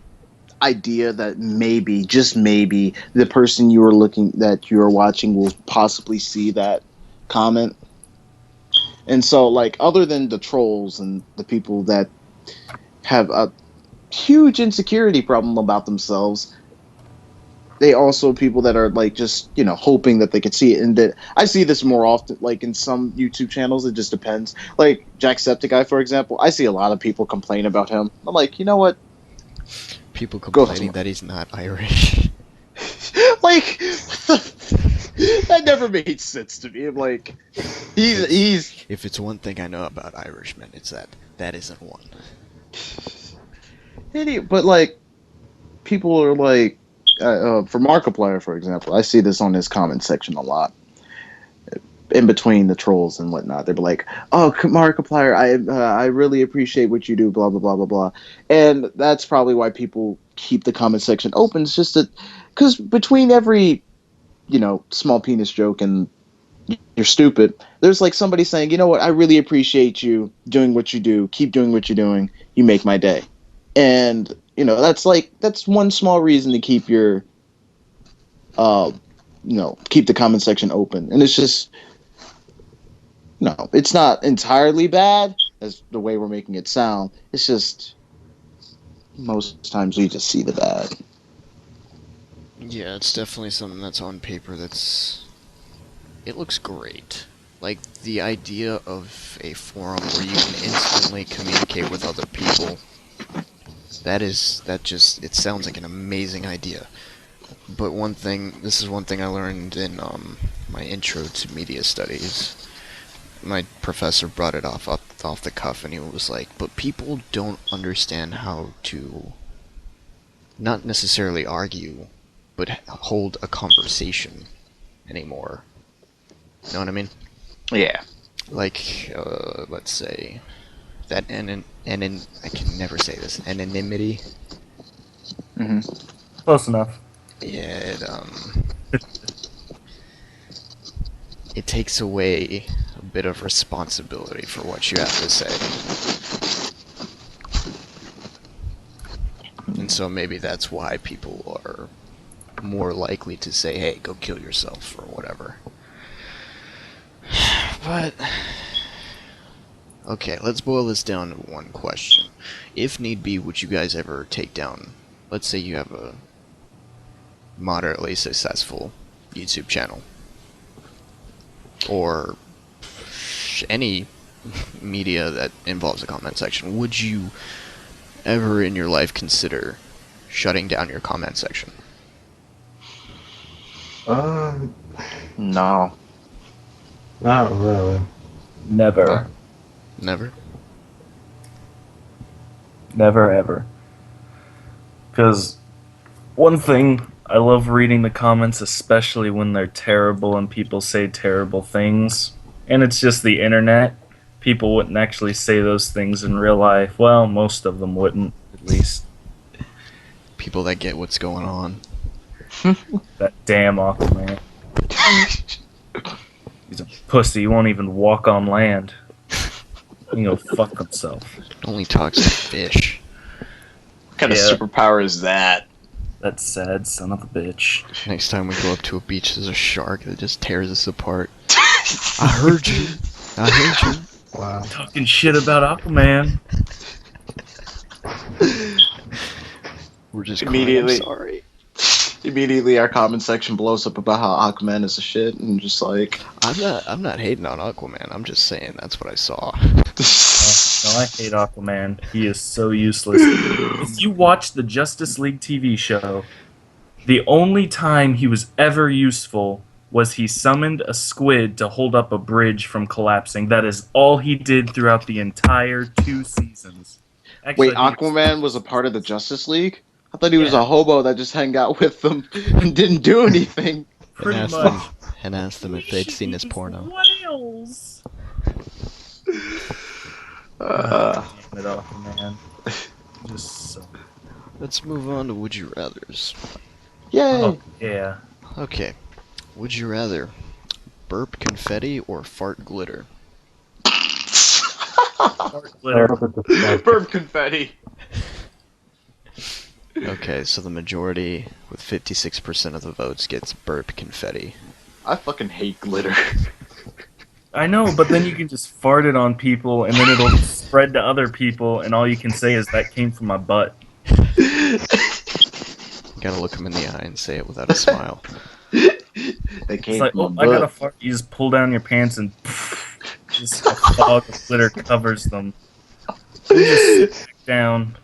idea that maybe, just maybe, the person that you're watching will possibly see that comment. And so, like, other than the trolls and the people that have a huge insecurity problem about themselves, they also people that are like just hoping that they could see it. And that I see this more often, like in some YouTube channels. It just depends. Like Jacksepticeye, for example, I see a lot of people complain about him. I'm like, you know what? People Go complaining that he's not Irish. like that never made sense to me. I'm like, he's If it's one thing I know about Irishmen, it's that that isn't one. idiot. But like, people are like, for Markiplier, for example, I see this on his comment section a lot. In between the trolls and whatnot, they're like, "Oh, Markiplier, I really appreciate what you do." Blah blah blah blah blah, and that's probably why people keep the comment section open. It's just that because between every small penis joke and you're stupid, there's like somebody saying, "You know what? I really appreciate you doing what you do. Keep doing what you're doing. You make my day." And that's one small reason to keep your keep the comment section open. And it's just no, it's not entirely bad as the way we're making it sound. It's just most times we just see the bad. Yeah, it's definitely something that's on paper that's... It looks great. Like, the idea of a forum where you can instantly communicate with other people, it sounds like an amazing idea. But this is one thing I learned in, my intro to media studies. My professor brought it off the cuff, and he was like, but people don't understand how to not necessarily argue, but hold a conversation anymore. You know what I mean? Yeah. Like, let's say that I can never say this, anonymity. Mm-hmm. Close enough. Yeah, it takes away a bit of responsibility for what you have to say. And so maybe that's why people are more likely to say, hey, go kill yourself or whatever. But, okay, let's boil this down to one question. If need be, would you guys ever take down, let's say you have a moderately successful YouTube channel, or any media that involves a comment section, would you ever in your life consider shutting down your comment section? No. Not really. Never. Never? Never ever. Because one thing, I love reading the comments, especially when they're terrible and people say terrible things. And it's just the internet. People wouldn't actually say those things in real life. Well, most of them wouldn't, at least. People that get what's going on. That damn Aquaman. He's a pussy. He won't even walk on land. He can go fuck himself. Only talks to fish. What kind of Yeah. superpower is that? That sad son of a bitch. Next time we go up to a beach, there's a shark that just tears us apart. I heard you. I heard you. Wow. Talking shit about Aquaman. We're just Immediately. crying, I'm sorry. Immediately, our comment section blows up about how Aquaman is a shit, and just like, I'm not hating on Aquaman. I'm just saying that's what I saw. No, I hate Aquaman. He is so useless. If you watch the Justice League TV show, the only time he was ever useful was he summoned a squid to hold up a bridge from collapsing. That is all he did throughout the entire 2 seasons. Actually, wait, I think it's- Aquaman was a part of the Justice League? I thought he was Yeah. a hobo that just hung out with them and didn't do anything. pretty asked much. and asked them if they'd seen his porno. Whales. Uh, Damn it, Aquaman. Just so. Let's move on to Would You Rathers. yay! Oh yeah. Okay. Would you rather burp confetti or fart glitter? Glitter. Burp confetti. Okay, so the majority, with 56% of the votes, gets burp confetti. I fucking hate glitter. I know, but then you can just fart it on people, and then it'll spread to other people, and all you can say is that came from my butt. Gotta look them in the eye and say it without a smile. They came It's like, from oh, my I got a butt. fart. You just pull down your pants, and just a fog of glitter covers them. You just sit down.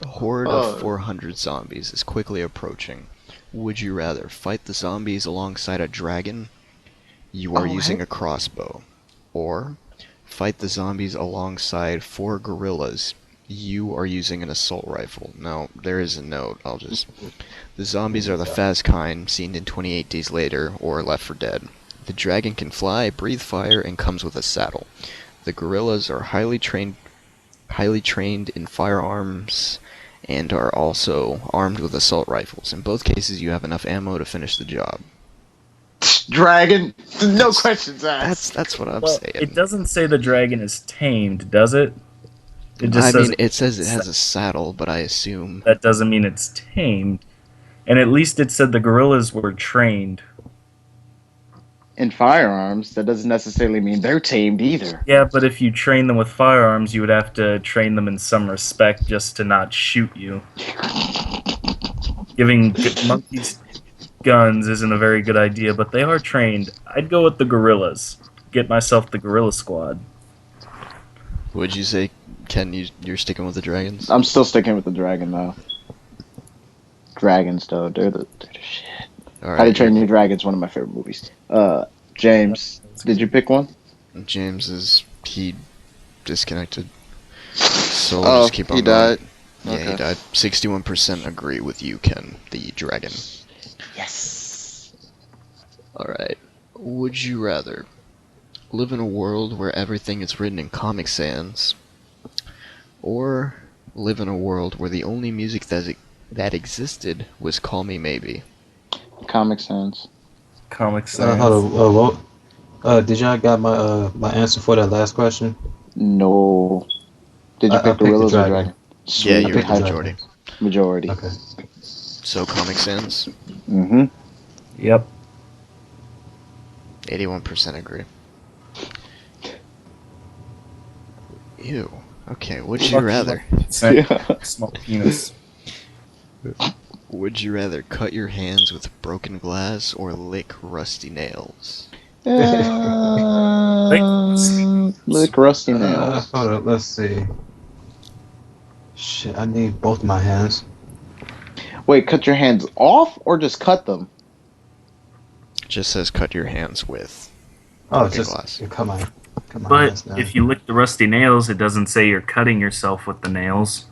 A horde Oh. of 400 zombies is quickly approaching. Would you rather fight the zombies alongside a dragon? You are Oh, using heck. a crossbow. Or fight the zombies alongside 4 gorillas. You are using an assault rifle. No, there is a note. The zombies are the fast kind, seen in 28 Days Later or Left 4 Dead. The dragon can fly, breathe fire, and comes with a saddle. The gorillas are highly trained in firearms and are also armed with assault rifles. In both cases, you have enough ammo to finish the job. Dragon. No questions asked. That's what I'm Well, saying. it doesn't say the dragon is tamed, does it? It just I says mean, it says it has a saddle, but I assume that doesn't mean it's tamed. And at least it said the gorillas were trained. In firearms, that doesn't necessarily mean they're tamed either. Yeah, but if you train them with firearms, you would have to train them in some respect just to not shoot you. Giving monkeys guns isn't a very good idea, but they are trained. I'd go with the gorillas. Get myself the gorilla squad. Would you say, Ken, you're sticking with the dragons? I'm still sticking with the dragon though. Dragons though, they're the shit. All How to right, Train Your Dragon's one of my favorite movies. James, did you pick one? James he disconnected. So Oh, we'll just keep on he going. died? Yeah, Okay. he died. 61% agree with you, Ken, the dragon. Yes. Alright. Would you rather live in a world where everything is written in Comic Sans, or live in a world where the only music that existed was Call Me Maybe? Comic Sans. Comic Sans. Hold on. Did y'all got my answer for that last question? No. Did you I pick picked the gorillas or dragon. dragon? Yeah, Sweet. you're picked the the majority. dragon. Majority. Okay. So Comic Sans, Mm-hmm. Yep. 81% agree. Ew. Okay, would you Fuck rather? Yeah. Small penis. Would you rather cut your hands with broken glass or lick rusty nails? Lick rusty nails. Hold on. Let's see. Shit, I need both my hands. Wait, cut your hands off or just cut them? It just says cut your hands with Oh, broken just glass. cut my But hands down. if you lick the rusty nails, it doesn't say you're cutting yourself with the nails.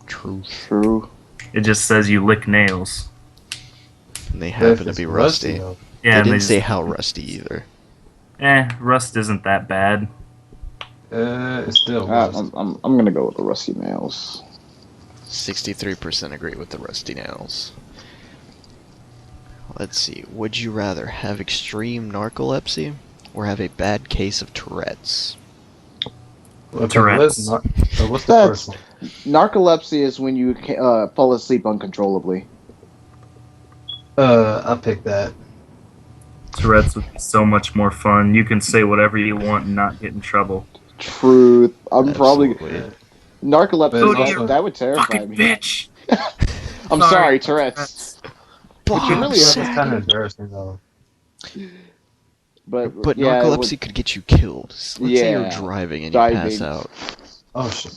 True. True. It just says you lick nails. And they But if happen to it's be rusty. though. Yeah, They and didn't just, say how rusty either. rust isn't that bad. It's still rust. I'm gonna go with the rusty nails. 63% agree with the rusty nails. Let's see. Would you rather have extreme narcolepsy or have a bad case of Tourette's? Okay, Tourette's. what's the That's- first one? Narcolepsy is when you fall asleep uncontrollably. I picked that. Tourette's would be so much more fun. You can say whatever you want and not get in trouble. Truth. I'm probably Absolutely. narcolepsy. But it's That, also- that would terrify Fucking me. bitch! I'm sorry, Tourette's. Bob really It's said kind it. of embarrassing though. But yeah, it narcolepsy could get you killed. Let's say you're Yeah. driving and you pass Driving. out. Oh shit.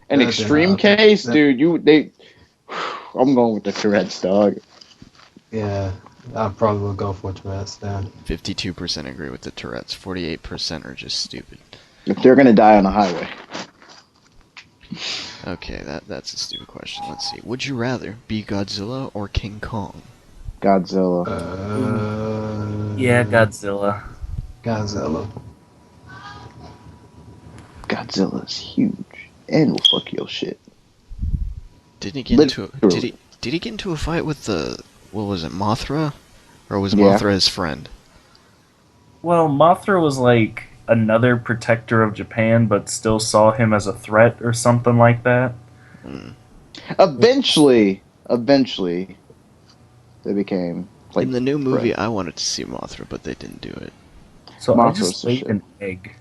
an Yeah, extreme then, case, then- dude. I'm going with the Tourette's, dog. Yeah, I probably would go for Tourette's then. 52% agree with the Tourette's. 48% are just stupid. If they're gonna die on the highway, Okay, that's a stupid question. Let's see. Would you rather be Godzilla or King Kong? Godzilla. Yeah, Godzilla. Godzilla. Godzilla's huge and will fuck your shit. Didn't he get into a, Literally. did he get into a fight with the what was it, Mothra? Or was Yeah. Mothra his friend? Well, Mothra was like another protector of Japan, but still saw him as a threat or something like that. Hmm. Eventually, they became like In the new movie, friends. I wanted to see Mothra, but they didn't do it. So I Mothra's just the laid shit. an egg.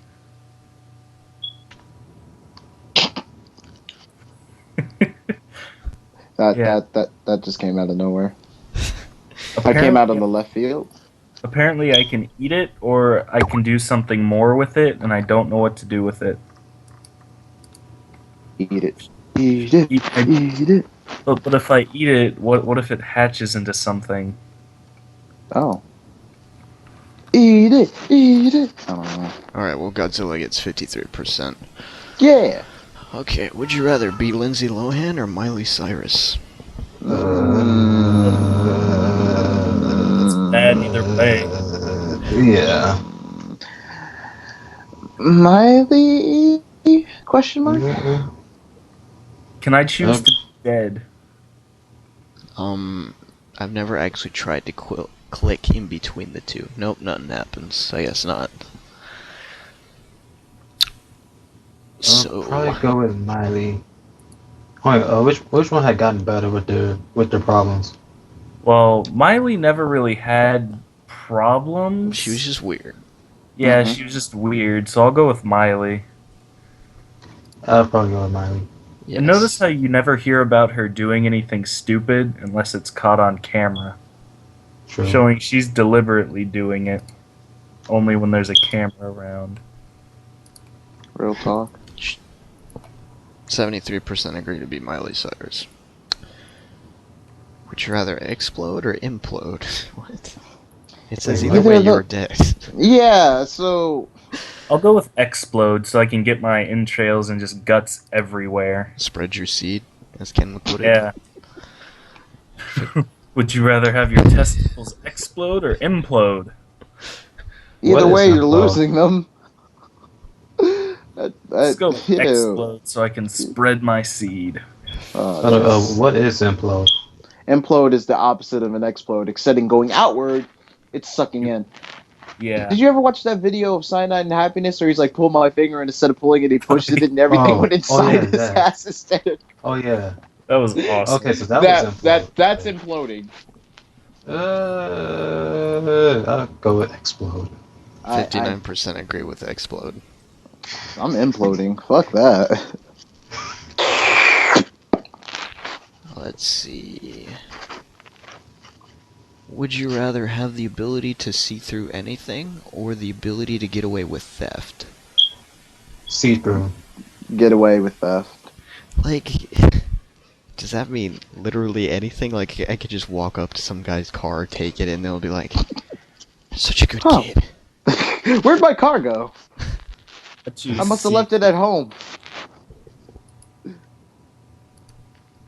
Yeah. That just came out of nowhere. I Apparently, came out of the left field. apparently I can eat it or I can do something more with it, and I don't know what to do with it. Eat it. Eat it. Eat it. But if I eat it, what if it hatches into something? Oh. Eat it. Eat it. I don't know. Alright, well, Godzilla gets 53%. Yeah. Okay, would you rather be Lindsay Lohan or Miley Cyrus? Bad either way. Yeah. Miley? Question mark? Can I choose to be dead? I've never actually tried to click in between the two. Nope, nothing happens. I guess not. I'll probably go with Miley. Wait, which one had gotten better with their problems? Well, Miley never really had problems. She was just weird. Yeah, Mhm. she was just weird, so I'll go with Miley. I'll probably go with Miley. Yes. And notice how you never hear about her doing anything stupid unless it's caught on camera, True. showing she's deliberately doing it only when there's a camera around. Real talk. 73% agree to be Miley Cyrus. Would you rather explode or implode? What? It says Wait, either what? way Either you're the- dead. Yeah, so I'll go with explode so I can get my entrails and just guts everywhere. Spread your seed, as Ken would put it. Yeah. Would you rather have your testicles explode or implode? either What way is you're implode? losing them. Let's go Ew. explode so I can spread my seed. Yes. What is implode? Implode is the opposite of an explode, except in going outward, it's sucking in. Yeah. Did you ever watch that video of Cyanide and Happiness where he's like, pull my finger, and instead of pulling it, he pushed it and everything went inside yeah, his that. ass instead of... Oh yeah. That was awesome. Okay, so that was That's implode. imploding. I'll go with explode. 59% agree with explode. I'm imploding. Fuck that. Let's see. Would you rather have the ability to see through anything or the ability to get away with theft? See through. Get away with theft. Like, does that mean literally anything? Like, I could just walk up to some guy's car, take it, and they'll be like, such a good Huh. kid. Where'd my car go? Let you I must have see- left it at home.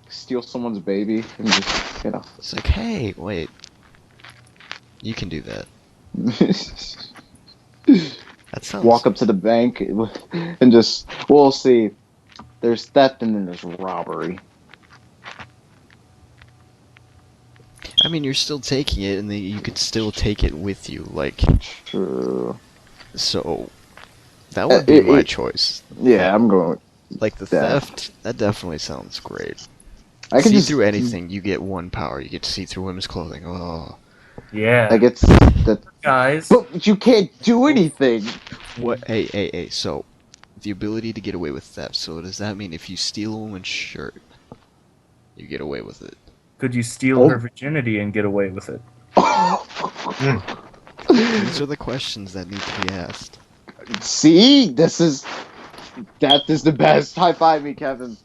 Steal someone's baby and just, you know. It's like, hey, wait. You can do that. That sounds... Walk up to the bank and just, we'll see. There's theft and then there's robbery. I mean, you're still taking it, and you could still take it with you, like... True. So... That would be my it- choice. Yeah, I'm going. Like, the theft, that definitely sounds great. I can see just through anything, you get one power. You get to see through women's clothing. Oh. Yeah. Like it's that, Guys. but you can't do anything. What? Hey. So, the ability to get away with theft. So, does that mean if you steal a woman's shirt, you get away with it? Could you steal Oh. her virginity and get away with it? These are the questions that need to be asked. See, that is the best. High five me, Kevin.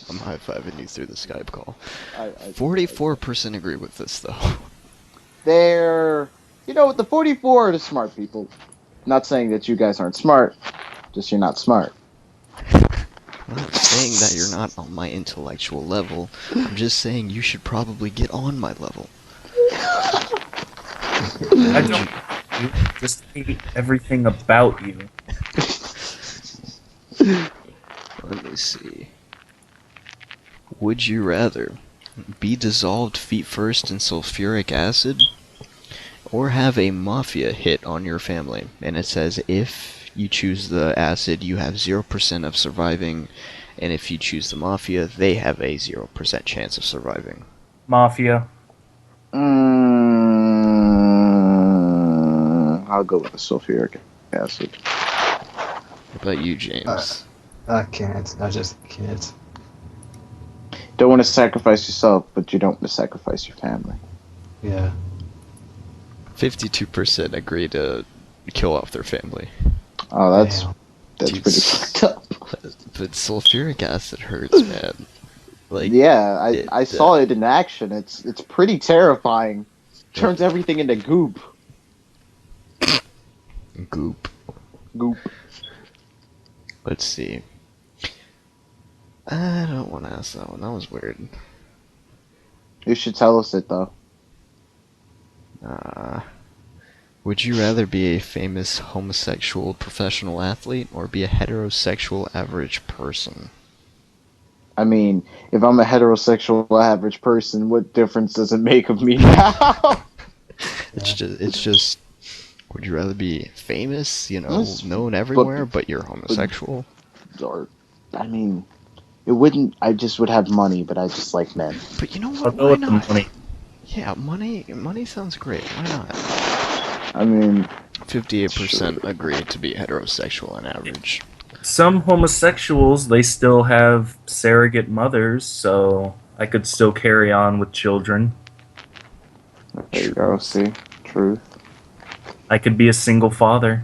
I'm high-fiving you through the Skype call. 44% agree with this, though. They're, you know, the 44 are the smart people. Not saying that you guys aren't smart, just you're not smart. I'm not saying that you're not on my intellectual level. I'm just saying you should probably get on my level. I don't. You just hate everything about you. Let me see. Would you rather be dissolved feet first in sulfuric acid or have a mafia hit on your family? And it says if you choose the acid, you have 0% of surviving, and if you choose the mafia, they have a 0% chance of surviving. Mafia. I'll go with the sulfuric acid. What about you, James? I can't. I just can't. Don't want to sacrifice yourself, but you don't want to sacrifice your family. Yeah. 52% agree to kill off their family. Oh, that's Damn. pretty fucked up. But sulfuric acid hurts, man. Like, Yeah, I saw it in action. It's pretty terrifying. Turns everything into goop. goop. Goop. Let's see. I don't want to ask that one. That was weird. You should tell us it though. Would you rather be a famous homosexual professional athlete or be a heterosexual average person? I mean, if I'm a heterosexual average person, what difference does it make of me now? It's just. Would you rather be famous, Yes, known everywhere, but you're homosexual? Or, I mean, it wouldn't. I just would have money, but I just like men. But you know I'll what? go Why with the not? money. Yeah, money sounds great. Why not? I mean, 58% agree to be heterosexual on average. Some homosexuals, they still have surrogate mothers, so I could still carry on with children. there you go. See, truth. I could be a single father.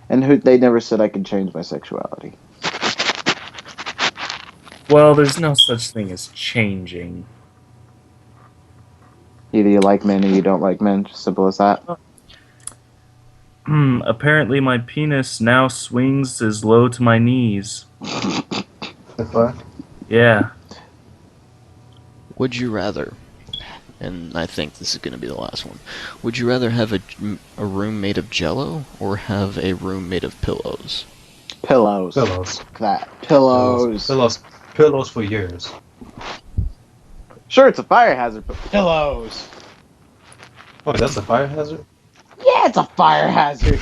And they never said I could change my sexuality. Well, there's no such thing as changing. Either you like men or you don't like men. Just simple as that. Apparently my penis now swings as low to my knees. The fuck? Yeah. Would you rather, and I think this is going to be the last one, would you rather have a room made of jello or have a room made of pillows? Pillows. Pillows. That. Pillows. Pillows for years. Sure, it's a fire hazard, but pillows. Oh, that's a fire hazard? Yeah, it's a fire hazard.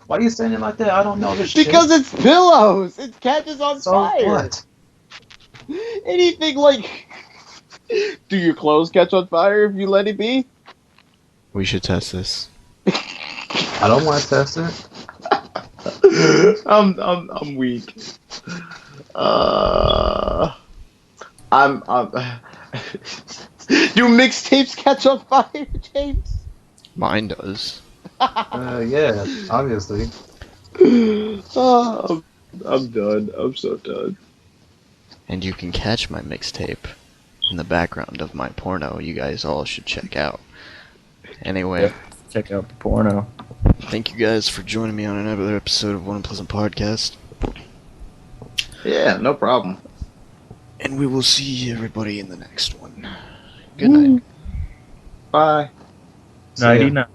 Why are you saying it like that? I don't know this Because shit. it's pillows. It catches on So fire. what? Anything like. Do your clothes catch on fire if you let it be? We should test this. I don't want to test it. I'm weak. Uh, I'm. Do mixtapes catch on fire, James? Mine does. Yeah, obviously. Oh, I'm done. I'm so done. And you can catch my mixtape in the background of my porno you guys all should check out. Anyway, Yep. Check out the porno. thank you guys for joining me on another episode of One Unpleasant Podcast. Yeah, no problem. And we will see everybody in the next one. Good night. Bye. See ya. Nighty night.